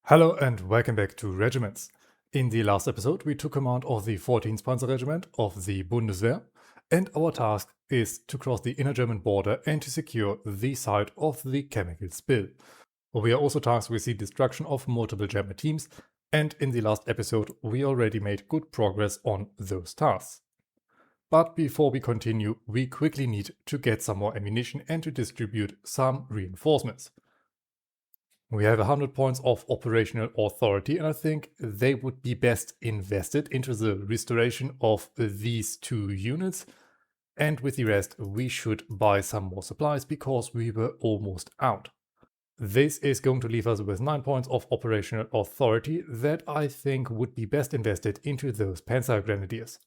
Hello and welcome back to Regiments. In the last episode, we took command of the 14th Panzer Regiment of the Bundeswehr, and our task is to cross the inner German border and to secure the site of the chemical spill. We are also tasked with the destruction of multiple German teams, and in the last episode, we already made good progress on those tasks. But before we continue, we quickly need to get some more ammunition and to distribute some reinforcements. We have 100 points of operational authority, and I think they would be best invested into the restoration of these two units. And with the rest, we should buy some more supplies because we were almost out. This is going to leave us with 9 points of operational authority that I think would be best invested into those Panzer Grenadiers.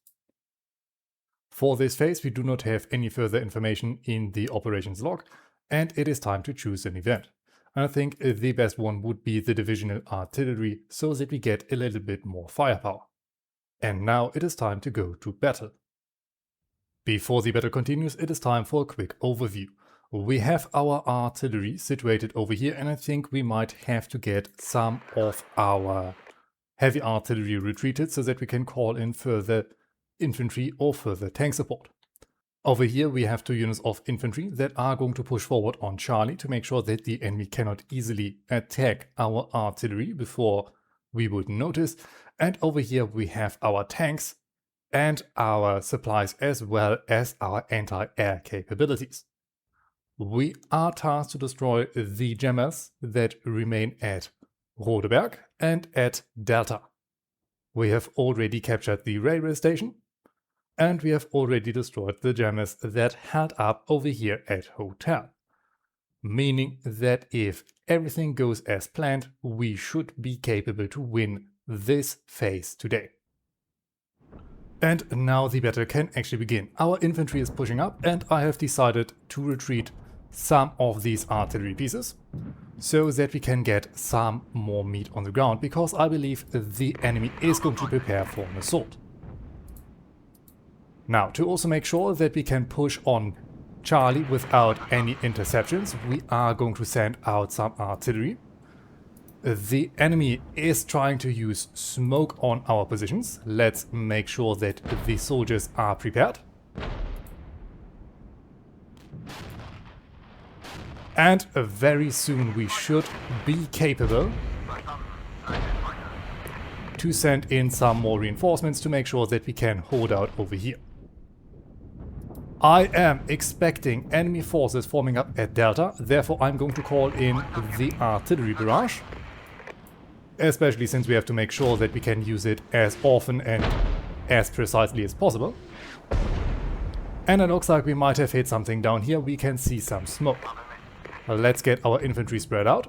For this phase, we do not have any further information in the operations log, and it is time to choose an event. And I think the best one would be the divisional artillery, so that we get a little bit more firepower. And now it is time to go to battle. Before the battle continues, it is time for a quick overview. We have our artillery situated over here, and I think we might have to get some of our heavy artillery retreated so that we can call in further infantry or further tank support. Over here we have 2 units of infantry that are going to push forward on Charlie to make sure that the enemy cannot easily attack our artillery before we would notice. And over here we have our tanks and our supplies as well as our anti-air capabilities. We are tasked to destroy the jammers that remain at Rodeberg and at Delta. We have already captured the railway station. And we have already destroyed the jammers that held up over here at Hotel. Meaning that if everything goes as planned, we should be capable to win this phase today. And now the battle can actually begin. Our infantry is pushing up, and I have decided to retreat some of these artillery pieces so that we can get some more meat on the ground, because I believe the enemy is going to prepare for an assault. Now, to also make sure that we can push on Charlie without any interceptions, we are going to send out some artillery. The enemy is trying to use smoke on our positions. Let's make sure that the soldiers are prepared. And very soon we should be capable to send in some more reinforcements to make sure that we can hold out over here. I am expecting enemy forces forming up at Delta, therefore I'm going to call in the artillery barrage. Especially since we have to make sure that we can use it as often and as precisely as possible. And it looks like we might have hit something down here. We can see some smoke. Let's get our infantry spread out.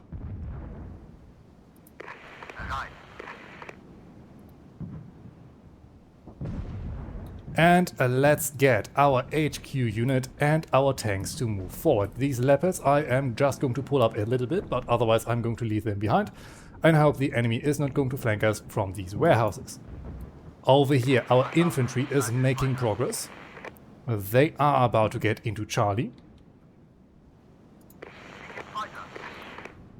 And let's get our HQ unit and our tanks to move forward. These leopards I am just going to pull up a little bit, but otherwise I'm going to leave them behind. And I hope the enemy is not going to flank us from these warehouses. Over here our infantry is making progress. They are about to get into Charlie.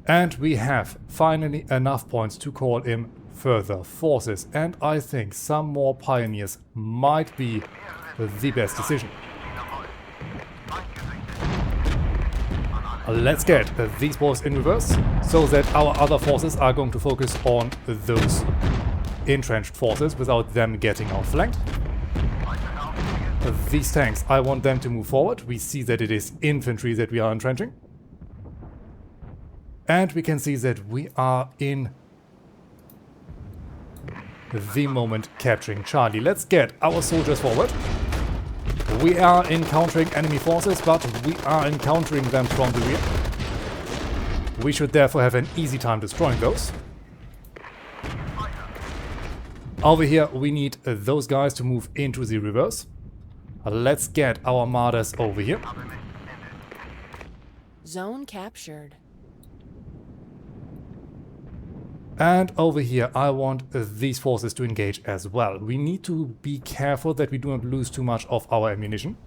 And we have finally enough points to call in further forces, and I think some more pioneers might be the best decision. Let's get these boys in reverse so that our other forces are going to focus on those entrenched forces without them getting outflanked. These tanks, I want them to move forward. We see that it is infantry that we are entrenching. And we can see that we are in the moment capturing Charlie. Let's get our soldiers forward. We are encountering enemy forces, but we are encountering them from the rear. We should therefore have an easy time destroying those. Over here we need those guys to move into the reverse. Let's get our martyrs over here. Zone captured. And over here I want these forces to engage as well. We need to be careful that we do not lose too much of our ammunition.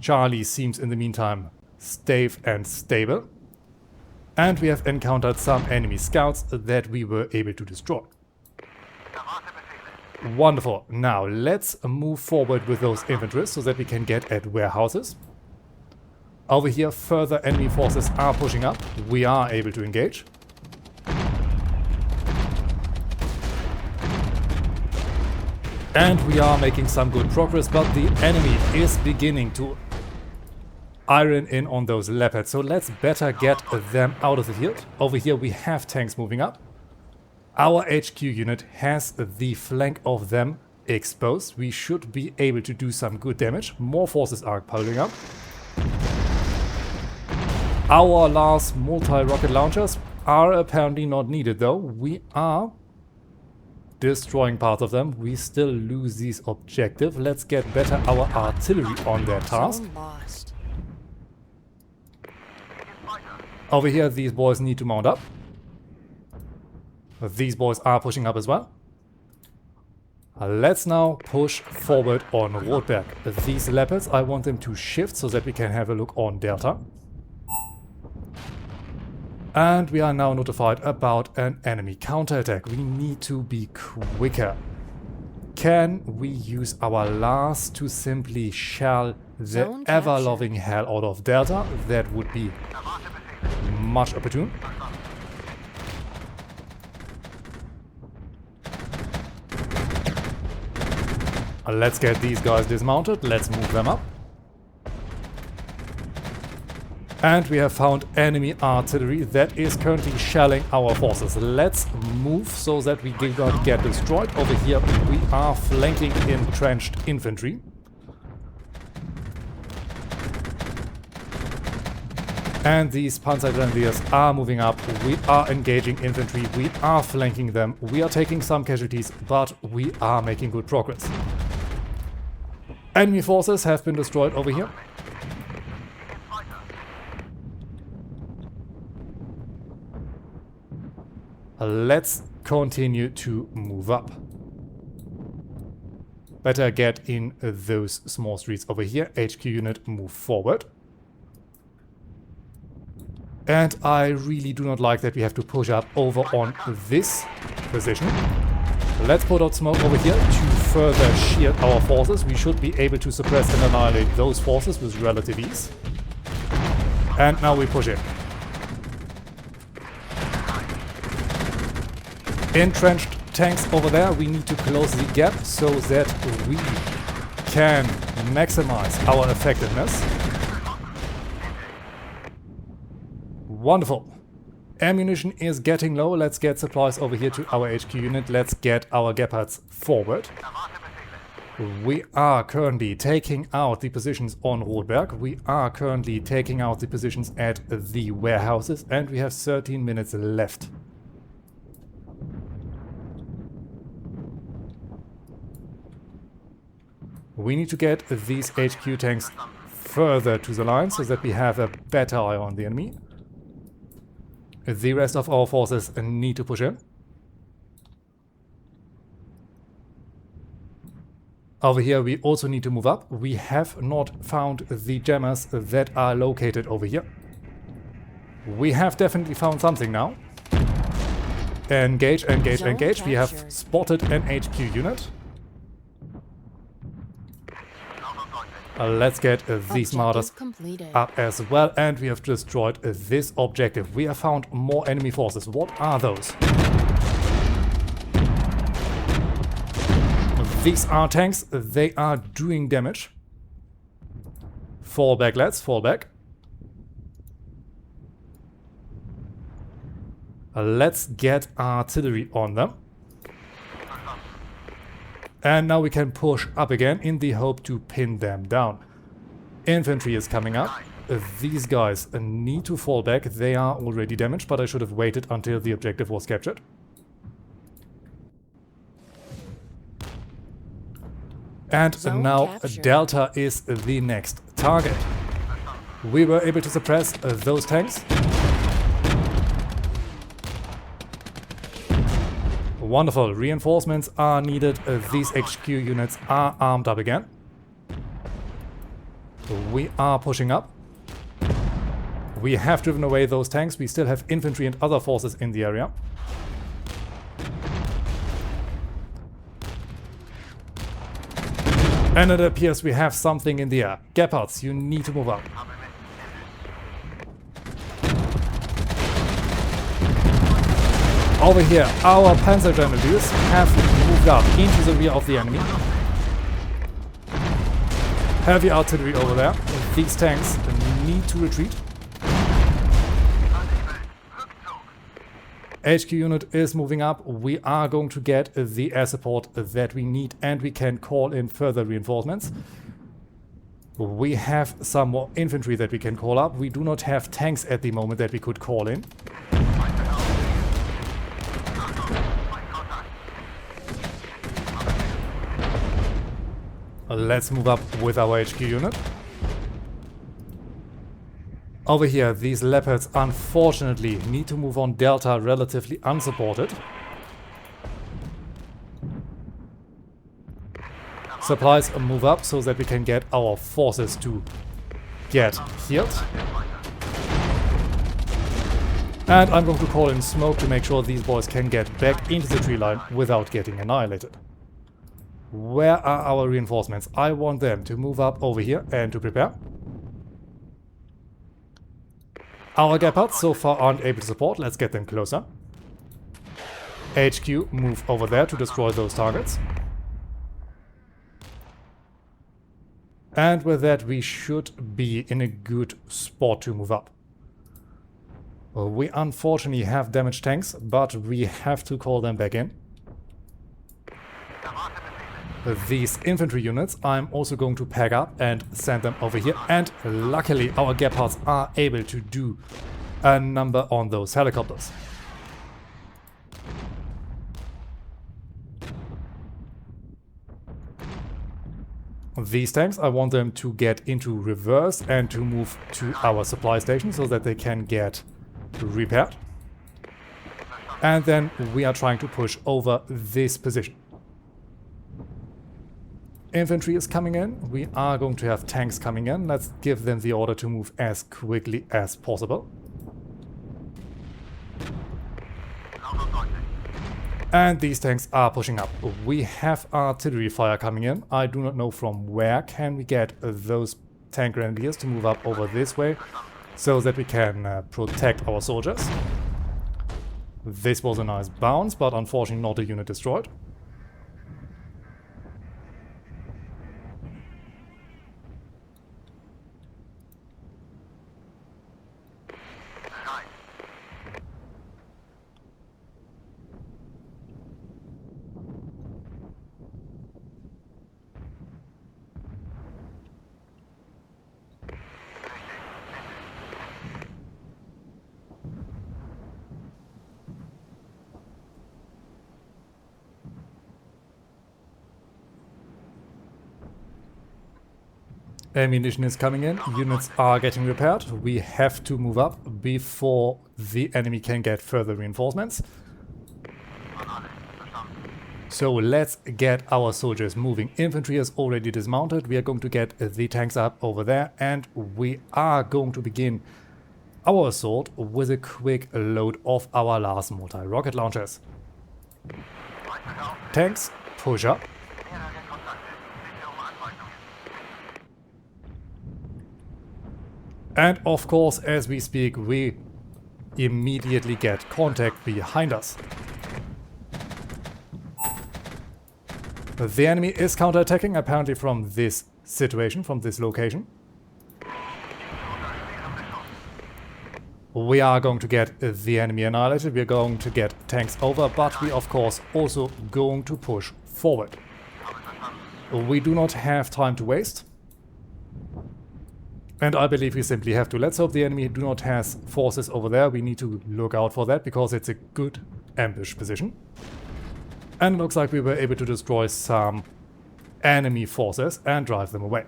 Charlie seems in the meantime safe and stable. And we have encountered some enemy scouts that we were able to destroy. Wonderful. Now let's move forward with those infantry so that we can get at warehouses. Over here, further enemy forces are pushing up. We are able to engage. And we are making some good progress, but the enemy is beginning to iron in on those leopards. So let's better get them out of the field. Over here we have tanks moving up. Our HQ unit has the flank of them exposed. We should be able to do some good damage. More forces are piling up. Our last multi-rocket launchers are apparently not needed though. We are destroying parts of them. We still lose these objectives. Let's get better our artillery on their task. Over here these boys need to mount up. These boys are pushing up as well. Let's now push forward on Rotberg. These leopards, I want them to shift so that we can have a look on Delta. And we are now notified about an enemy counterattack. We need to be quicker. Can we use our last to simply shell the ever-loving hell out of Delta? That would be much opportune. Let's get these guys dismounted. Let's move them up. And we have found enemy artillery that is currently shelling our forces. Let's move so that we do not get destroyed. Over here we are flanking entrenched infantry. And these Panzer Grenadiers are moving up. We are engaging infantry. We are flanking them. We are taking some casualties, but we are making good progress. Enemy forces have been destroyed over here. Let's continue to move up. Better get in those small streets over here. HQ unit, move forward. And I really do not like that we have to push up over on this position. Let's put out smoke over here to further shield our forces. We should be able to suppress and annihilate those forces with relative ease. And now we push in. Entrenched tanks over there. We need to close the gap so that we can maximize our effectiveness. Wonderful. Ammunition is getting low. Let's get supplies over here to our HQ unit. Let's get our Gepards forward. We are currently taking out the positions on Rotberg. We are currently taking out the positions at the warehouses. And we have 13 minutes left. We need to get these HQ tanks further to the line so that we have a better eye on the enemy. The rest of our forces need to push in. Over here we also need to move up. We have not found the jammers that are located over here. We have definitely found something now. Engage, engage, engage. We have spotted an HQ unit. Let's get these martyrs up as well, and we have destroyed this objective. We have found more enemy forces. What are those? These are tanks. They are doing damage. Fall back, lads. Fall back. Let's get artillery on them. And now we can push up again in the hope to pin them down. Infantry is coming up. These guys need to fall back. They are already damaged, but I should have waited until the objective was captured. And now Delta is the next target. We were able to suppress those tanks. Wonderful. Reinforcements are needed. These HQ units are armed up again. We are pushing up. We have driven away those tanks. We still have infantry and other forces in the area. And it appears we have something in the air. Gepards, you need to move up. Over here, our panzer grenadiers have moved up into the rear of the enemy. Heavy artillery over there. These tanks need to retreat. HQ unit is moving up. We are going to get the air support that we need, and we can call in further reinforcements. We have some more infantry that we can call up. We do not have tanks at the moment that we could call in. Let's move up with our HQ unit. Over here, these Leopards unfortunately need to move on Delta relatively unsupported. Supplies move up so that we can get our forces to get healed. And I'm going to call in smoke to make sure these boys can get back into the tree line without getting annihilated. Where are our reinforcements? I want them to move up over here and to prepare. Our Gepards so far aren't able to support. Let's get them closer. HQ, move over there to destroy those targets. And with that, we should be in a good spot to move up. We unfortunately have damaged tanks, but we have to call them back in. These infantry units I'm also going to pack up and send them over here, and luckily our Gepards are able to do a number on those helicopters. These tanks, I want them to get into reverse and to move to our supply station so that they can get repaired. And then we are trying to push over this position. Infantry is coming in. We are going to have tanks coming in. Let's give them the order to move as quickly as possible. And these tanks are pushing up. We have artillery fire coming in. I do not know from where. Can we get those tank grenadiers to move up over this way so that we can protect our soldiers? This was a nice bounce, but unfortunately not a unit destroyed. Ammunition is coming in, units are getting repaired. We have to move up before the enemy can get further reinforcements. So let's get our soldiers moving. Infantry is already dismounted. We are going to get the tanks up over there, and we are going to begin our assault with a quick load of our last multi-rocket launchers. Tanks, push up. And of course, as we speak, we immediately get contact behind us. The enemy is counterattacking, apparently from this situation, from this location. We are going to get the enemy annihilated, we are going to get tanks over, but we of course also going to push forward. We do not have time to waste. And I believe we simply have to. Let's hope the enemy do not have forces over there. We need to look out for that because it's a good ambush position. And it looks like we were able to destroy some enemy forces and drive them away.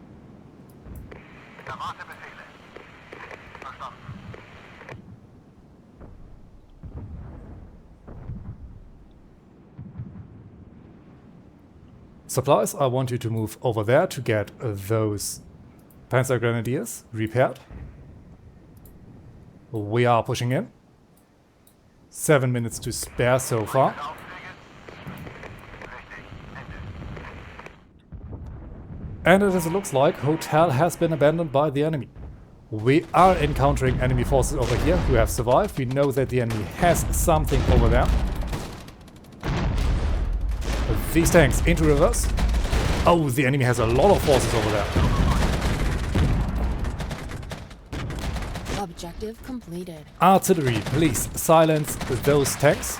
Supplies, I want you to move over there to get those Panzer Grenadiers repaired. We are pushing in. 7 minutes to spare so far. And as it looks like, hotel has been abandoned by the enemy. We are encountering enemy forces over here who have survived. We know that the enemy has something over there. These tanks into reverse. Oh, the enemy has a lot of forces over there. Objective completed. Artillery, please silence those tanks.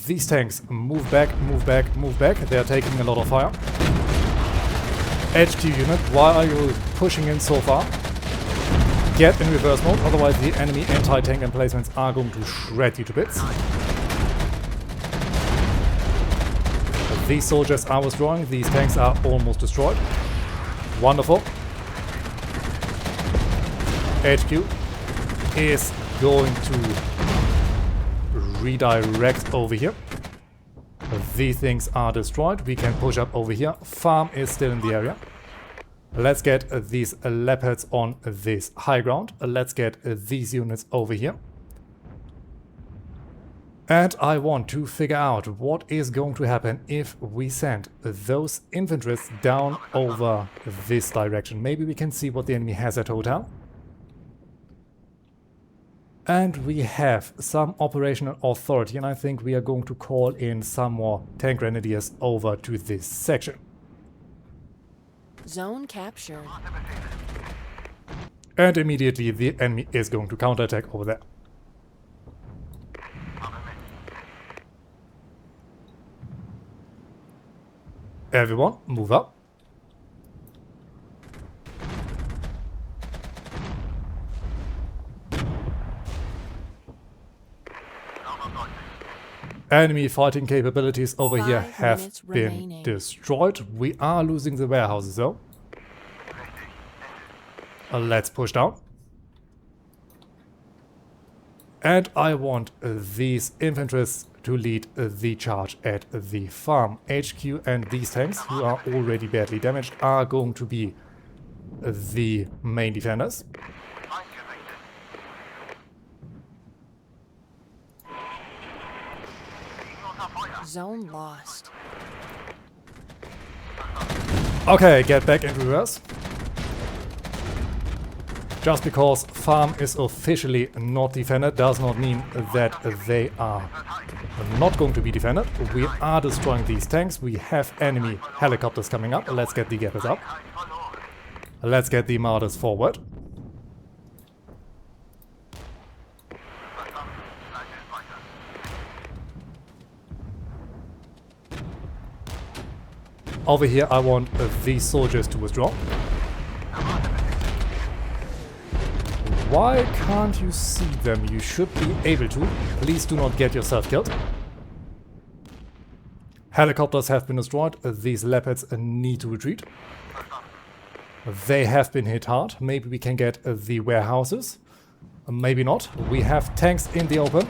These tanks move back, move back, move back. They are taking a lot of fire. HQ unit, why are you pushing in so far? Get in reverse mode, otherwise the enemy anti-tank emplacements are going to shred you to bits. These soldiers are withdrawing, these tanks are almost destroyed. Wonderful. HQ is going to redirect over here. These things are destroyed. We can push up over here. Farm is still in the area. Let's get these leopards on this high ground. Let's get these units over here. And I want to figure out what is going to happen if we send those infantries down over this direction. Maybe we can see what the enemy has at hotel. And we have some operational authority, and I think we are going to call in some more tank grenadiers over to this section. Zone captured. And immediately the enemy is going to counterattack over there. Everyone, move up. Enemy fighting capabilities over here have been destroyed. We are losing the warehouses though. Let's push down. And I want these infantries to lead the charge at the farm. HQ and these tanks, who are already badly damaged, are going to be the main defenders. Zone lost. Okay, get back in reverse. Just because farm is officially not defended does not mean that they are not going to be defended. We are destroying these tanks. We have enemy helicopters coming up. Let's get the gappers up. Let's get the martyrs forward. Over here I want these soldiers to withdraw. Why can't you see them? You should be able to. Please do not get yourself killed. Helicopters have been destroyed. These leopards need to retreat. They have been hit hard. Maybe we can get the warehouses. Maybe not. We have tanks in the open.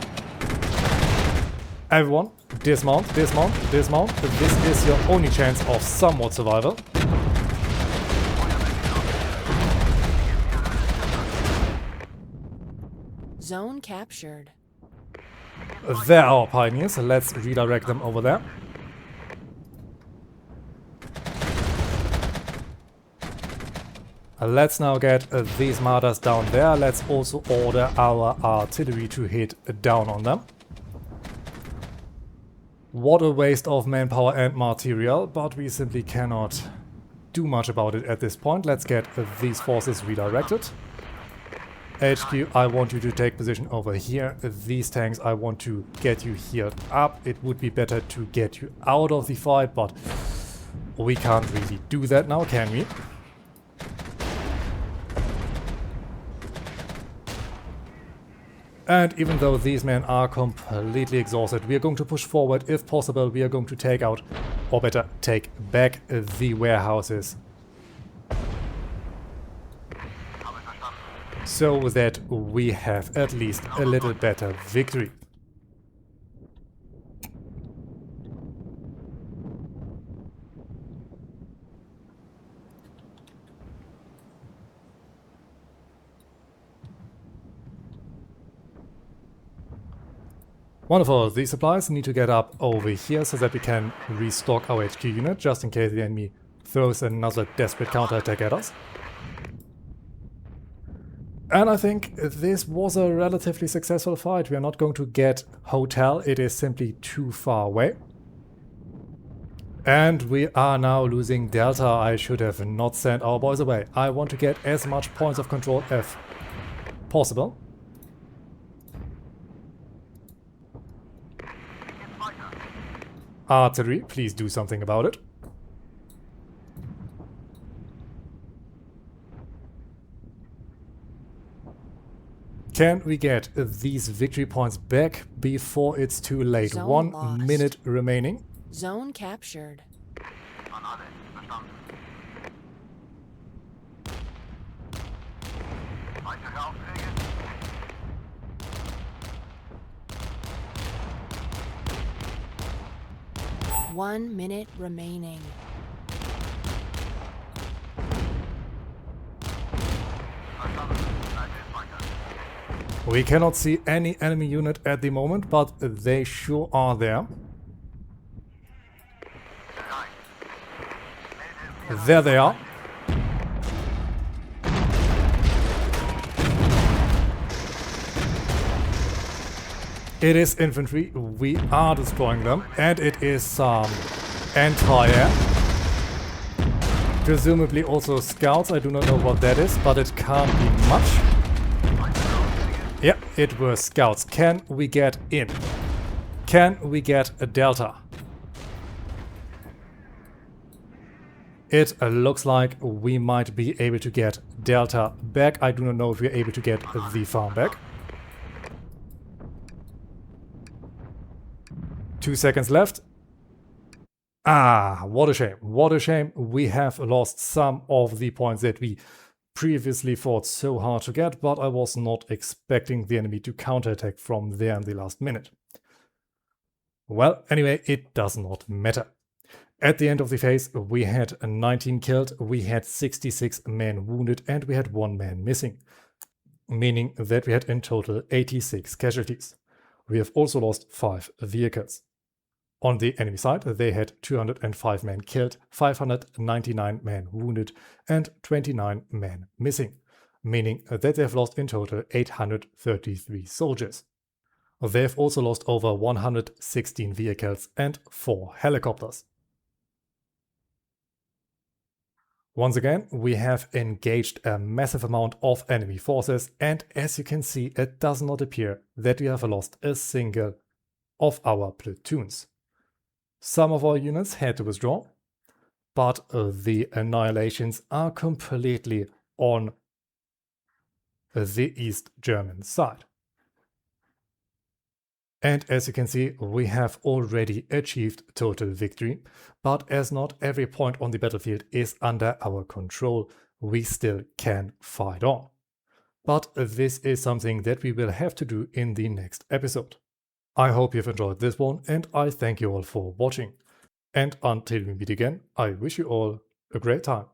Everyone, dismount, dismount, dismount. This is your only chance of somewhat survival. Zone captured. They're our pioneers. Let's redirect them over there. Let's now get these martyrs down there. Let's also order our artillery to hit down on them. What a waste of manpower and material, but we simply cannot do much about it at this point. Let's get these forces redirected. HQ, I want you to take position over here. These tanks, I want to get you healed up. It would be better to get you out of the fight, but we can't really do that now, can we? And even though these men are completely exhausted, we are going to push forward. If possible, we are going to take out, or better, take back the warehouses. So that we have at least a little better victory. Wonderful, the supplies need to get up over here so that we can restock our HQ unit, just in case the enemy throws another desperate counterattack at us. And I think this was a relatively successful fight. We are not going to get Hotel, it is simply too far away. And we are now losing Delta. I should have not sent our boys away. I want to get as much points of control as possible. Artillery, please do something about it. Can we get these victory points back before it's too late? Zone 1 lost. minute remaining. Zone captured. 1 minute remaining. We cannot see any enemy unit at the moment, but they sure are there. There they are. It is infantry, we are destroying them, and it is anti-air. Presumably also scouts, I do not know what that is, but it can't be much. Yeah, it was scouts. Can we get in? Can we get a Delta? It looks like we might be able to get Delta back. I do not know if we're able to get the farm back. 2 seconds left. Ah, what a shame. What a shame. We have lost some of the points that we previously fought so hard to get, but I was not expecting the enemy to counterattack from there in the last minute. Well, anyway, it does not matter. At the end of the phase, we had 19 killed, we had 66 men wounded, and we had 1 man missing, meaning that we had in total 86 casualties. We have also lost 5 vehicles. On the enemy side, they had 205 men killed, 599 men wounded, and 29 men missing, meaning that they have lost in total 833 soldiers. They have also lost over 116 vehicles and 4 helicopters. Once again, we have engaged a massive amount of enemy forces, and as you can see, it does not appear that we have lost a single of our platoons. Some of our units had to withdraw, but the annihilations are completely on the East German side. And as you can see, we have already achieved total victory, but as not every point on the battlefield is under our control, we still can fight on. But this is something that we will have to do in the next episode. I hope you've enjoyed this one, and I thank you all for watching. And until we meet again, I wish you all a great time.